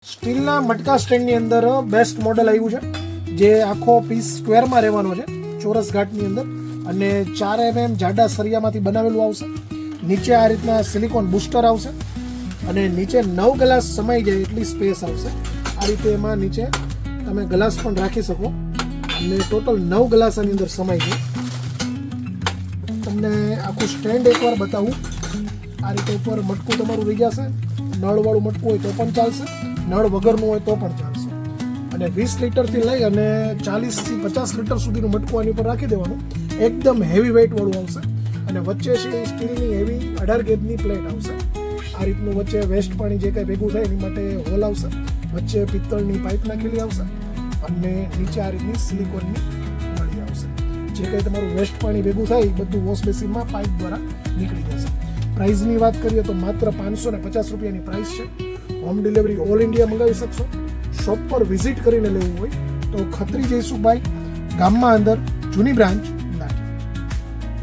સ્ટીલના મટકા સ્ટેન્ડની અંદર best model આવ્યું છે, જે આખો પીસ સ્ક્વેરમાં રહેવાનો છે, ચોરસ ઘાટની અંદર, અને 4 mm જાડા સરિયામાંથી બનાવેલું આવશે. નીચે આ રીતના સિલિકોન બૂસ્ટર આવશે અને નીચે 9 ગ્લાસ સમાઈ જાય એટલી સ્પેસ આવશે. આ રીતે એમાં નીચે તમે ગ્લાસ પણ રાખી શકો અને ટોટલ 9 ગ્લાસ આની અંદર સમાઈ જાય. તમને આખું સ્ટેન્ડ એકવાર બતાવું. આ રીતે ઉપર મટકું તમારું રહી જશે. નળવાળું મટકું હોય તો પણ ચાલશે, નળ વગરનું હોય તો પણ ચાલશે. અને 20 લીટરથી લઈ અને 40થી 50 લીટર સુધીનું મટકું આની ઉપર રાખી દેવાનું. એકદમ હેવી વેઇટ વાળું આવશે અને વચ્ચે છે સ્ટીલની હેવી 18 ગેજની પ્લેટ આવશે. આ રીતનું વચ્ચે વેસ્ટ પાણી જે કાંઈ ભેગું થાય એની માટે હોલ આવશે. વચ્ચે પિત્તળની પાઇપ નાખેલી આવશે અને નીચે આ રીતની સિલિકોનની નળી આવશે. જે કંઈ તમારું વેસ્ટ પાણી ભેગું થાય એ બધું વોશ બેસિનમાં પાઇપ દ્વારા નીકળી જશે. પ્રાઇસની વાત કરીએ તો માત્ર 550 રૂપિયાની પ્રાઇસ છે. હોમ ડિલિવરી ઓલ ઇન્ડિયા મંગાવી શકશો. શોપ પર વિઝિટ કરીને લેવું હોય તો ખત્રી જયસુખભાઈ, ગામમાં અંદર, જૂની બ્રાન્ચ,